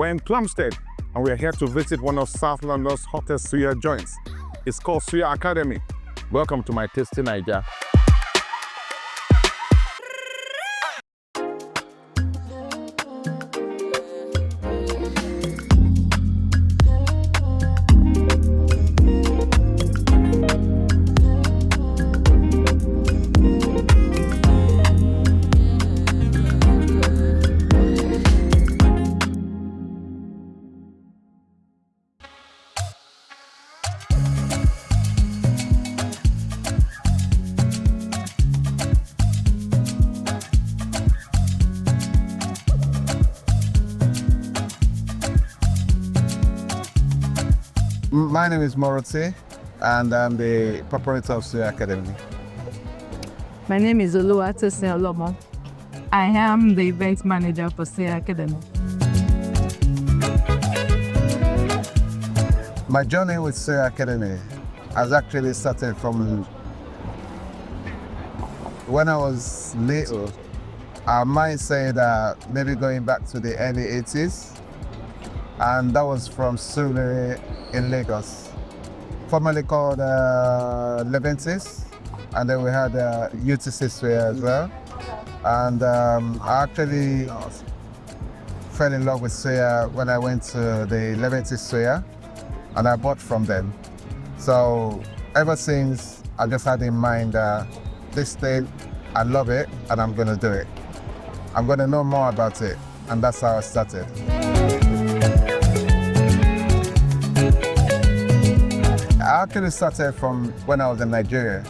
We're in Plumstead, and we're here to visit one of South London's hottest suya joints. It's called Suya Academy. Welcome to my tasty Naija. My name is Moroti, and I'm the proprietor of Suya Academy. My name is Oluwatosin Olomo. I am the event manager for Suya Academy. My journey with Suya Academy has actually started from when I was little. I might say that maybe going back to the early 80s, and that was from Suya in Lagos, formerly called Leventis, and then we had UTC Suya as well. And I actually fell in love with Suya when I went to the Leventis Suya, and I bought from them. So ever since, I just had in mind this thing, I love it, and I'm gonna do it. I'm gonna know more about it, and that's how I started. I actually started from when I was in Nigeria.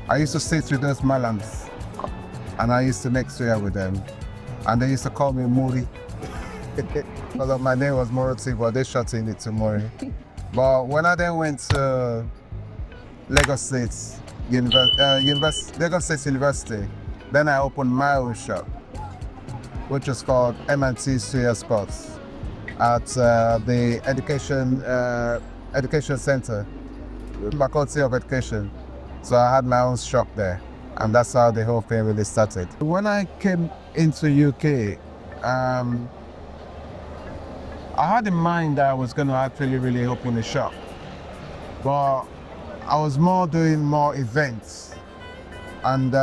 I used to sit with those Malams, and I used to make suya with them. And they used to call me Muri. Because my name was Moroti, but they shortened it to Muri. But when I then went to Lagos State University, then I opened my own shop, which was called M&T Suya Sports at the Education Center, Faculty of Education. So I had my own shop there, and that's how the whole thing really started. When I came into UK, I had in mind that I was going to actually really open a shop, but I was doing more events. And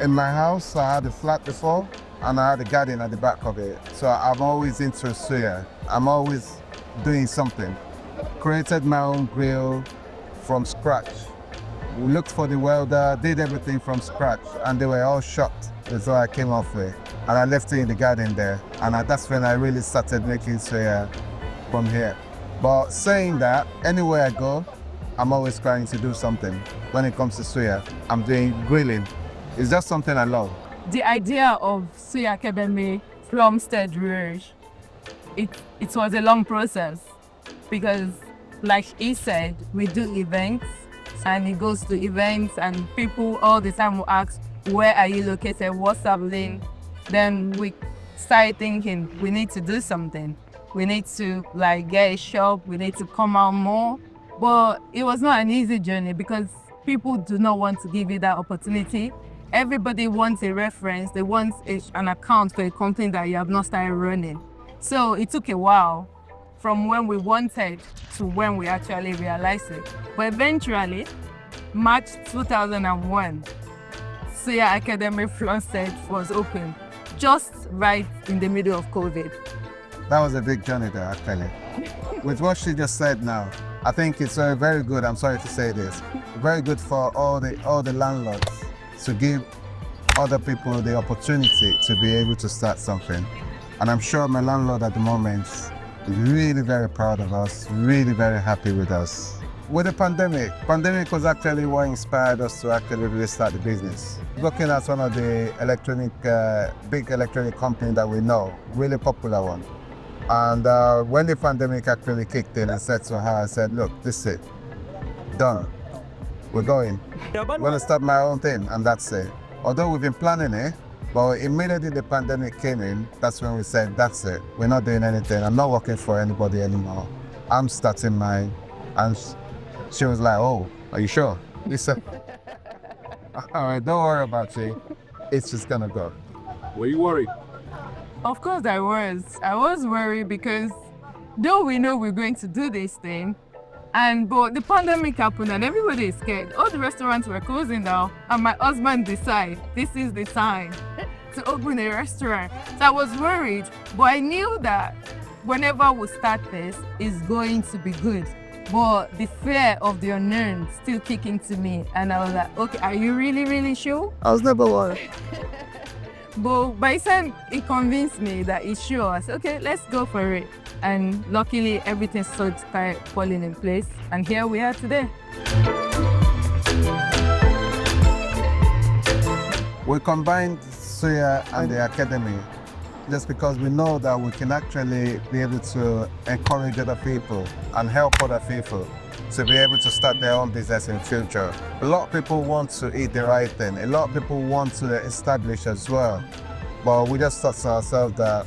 in my house, I had a flat before, and I had a garden at the back of it. So I'm always into suya. I'm always doing something. Created my own grill from scratch. We looked for the welder, did everything from scratch, and they were all shocked with what I came off with. And I left it in the garden there, and that's when I really started making suya from here. But saying that, anywhere I go, I'm always trying to do something. When it comes to suya, I'm doing grilling. It's just something I love. The idea of Suya Academy Plumstead Rouge, it was a long process because, like he said, we do events, and he goes to events, and people all the time will ask, where are you located, what's happening? Then we started thinking, we need to do something. We need to get a shop, we need to come out more. But it was not an easy journey because people do not want to give you that opportunity. Everybody wants a reference, they want an account for a company that you have not started running. So it took a while from when we wanted to when we actually realized it. But eventually, March 2001, Suya Academy Plumstead was open, just right in the middle of COVID. That was a big journey there, actually. With what she just said now, I think it's very good, I'm sorry to say this, very good for all the landlords to give other people the opportunity to be able to start something. And I'm sure my landlord at the moment is really very proud of us, really very happy with us. With the pandemic was actually what inspired us to actually really start the business. Looking at one of the big electronic companies that we know, really popular one. And when the pandemic actually kicked in, I said to her, I said, look, this is it, done. We're going. I'm going to start my own thing, and that's it. Although we've been planning it, but immediately the pandemic came in, that's when we said, that's it. We're not doing anything. I'm not working for anybody anymore. I'm starting mine. And she was like, oh, are you sure? We said, all right, don't worry about it. It's just gonna go. Were you worried? Of course I was. I was worried because though we know we're going to do this thing, but the pandemic happened and everybody is scared. All the restaurants were closing now, and my husband decided this is the time to open a restaurant. So I was worried, but I knew that whenever we start this, it's going to be good. But the fear of the unknown still kicking to me, and I was like, okay, are you really, really sure? I was never worried. But by the time it convinced me that it's sure, I said, okay, let's go for it. And luckily, everything started falling in place. And here we are today. We combined Suya and the academy just because we know that we can actually be able to encourage other people and help other people to be able to start their own business in future. A lot of people want to eat the right thing. A lot of people want to establish as well. But we just thought to ourselves that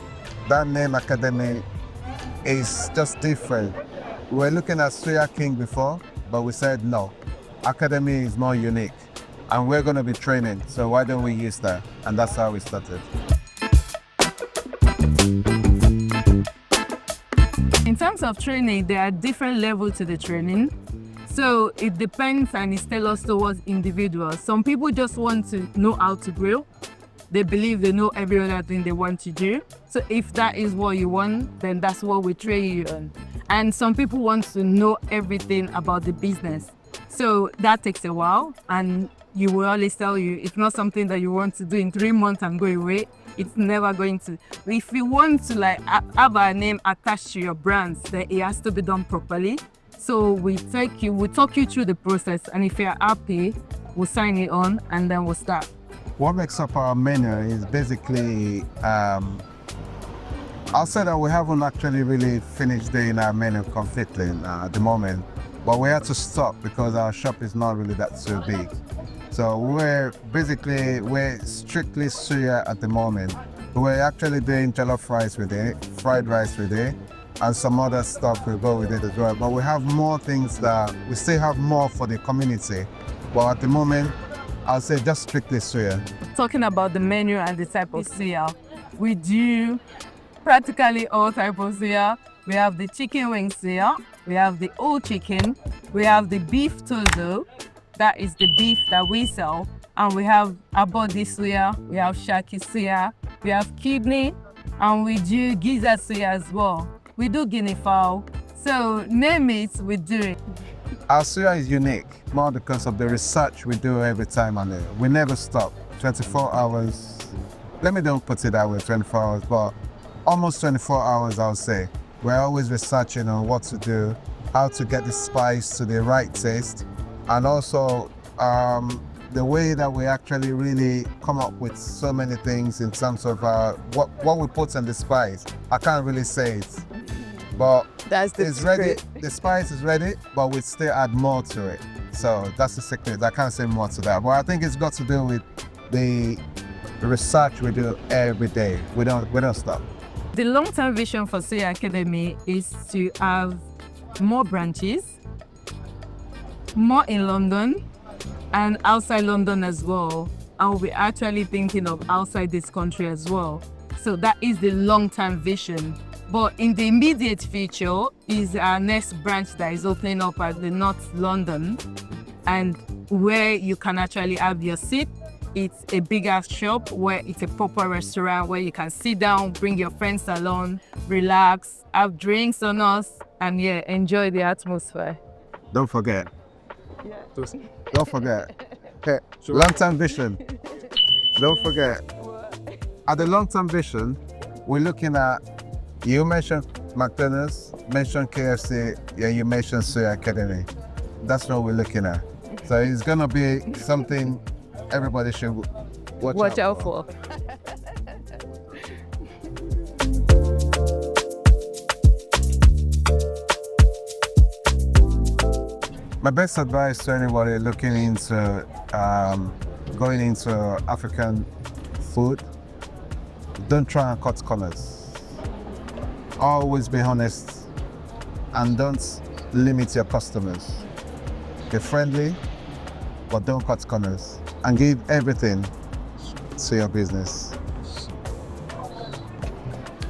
that name academy is just different. We were looking at Suya King before, but we said no. Academy is more unique. And we're going to be training, so why don't we use that? And that's how we started. In terms of training, there are different levels to the training. So it depends and it's tailored towards individuals. Some people just want to know how to grill. They believe they know every other thing they want to do. So if that is what you want, then that's what we train you on. And some people want to know everything about the business. So that takes a while, and you will always tell you it's not something that you want to do in 3 months and go away. It's never going to. If you want to have a name attached to your brands, then it has to be done properly. So we talk you through the process, and if you're happy, we'll sign it on and then we'll start. What makes up our menu is basically, I'll say that we haven't actually really finished doing our menu completely at the moment, but we had to stop because our shop is not really that too big. So we're strictly Suya at the moment. We're actually doing jollof rice with it, fried rice with it, and some other stuff will go with it as well. But we have more things that we still have more for the community. But at the moment, I'll say just strictly Suya. Talking about the menu and the type of suya, we do practically all type of suya. We have the chicken wing suya, we have the whole chicken, we have the beef tozo, that is the beef that we sell, and we have abodi suya, we have shaki suya, we have kidney, and we do gizzard suya as well. We do guinea fowl, so name it, we do it. Our suya is unique, more because of the research we do every time on it. We never stop, 24 hours. Let me don't put it that way, 24 hours, but almost 24 hours, I would say. We're always researching on what to do, how to get the spice to the right taste, and also the way that we actually really come up with so many things in terms of what we put in the spice. I can't really say it, but it's ready. The spice is ready, but we still add more to it. So that's the secret. I can't say more to that, but I think it's got to do with the research we do every day. We don't stop. The long-term vision for Suya Academy is to have more branches, more in London and outside London as well. And we're actually thinking of outside this country as well. So that is the long-term vision. But in the immediate future is our next branch that is opening up at the North London, and where you can actually have your seat. It's a bigger shop where it's a proper restaurant where you can sit down, bring your friends along, relax, have drinks on us, and enjoy the atmosphere. Don't forget. Yeah. Don't forget. Okay. Long-term vision. Don't forget. At the long-term vision, we're looking at, you mentioned McDonald's, mentioned KFC, you mentioned Suya Academy. That's what we're looking at. So it's gonna be something everybody should watch out for. My best advice to anybody looking into going into African food, don't try and cut corners. Always be honest and don't limit your customers. Be friendly, but don't cut corners. And give everything to your business.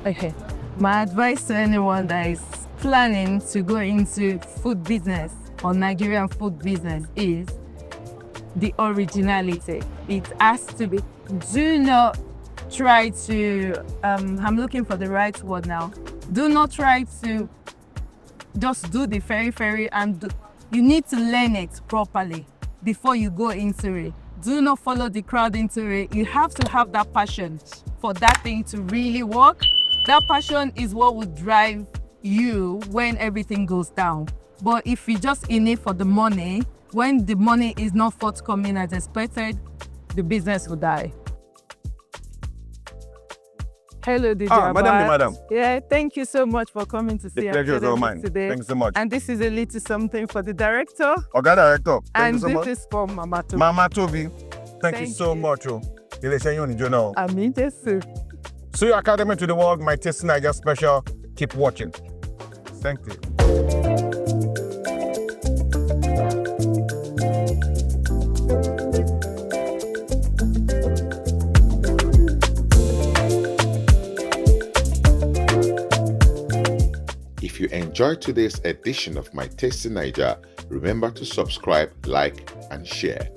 Okay. My advice to anyone that is planning to go into food business or Nigerian food business is the originality. It has to be. Do not try to, I'm looking for the right word now. Do not try to just do the very, and you need to learn it properly before you go into it. Do not follow the crowd into it. You have to have that passion for that thing to really work. That passion is what will drive you when everything goes down. But if you're just in it for the money, when the money is not forthcoming as expected, the business will die. Hello, DJ. Madam. Yeah, thank you so much for coming to see The pleasure is all mine. today. Thanks so much. And this is a little something for the director. Oga Director, thank And you so this much. is for Mama Tobi. Mama Tobi, thank you Thank so you. much. Ilé-iṣẹ́ yín ò ní jóná o. Ami Jesu. Suya Academy to the world, my Taste Naija special. Keep watching. Thank you. If you enjoyed today's edition of My Tasty Naija, remember to subscribe, like, and share.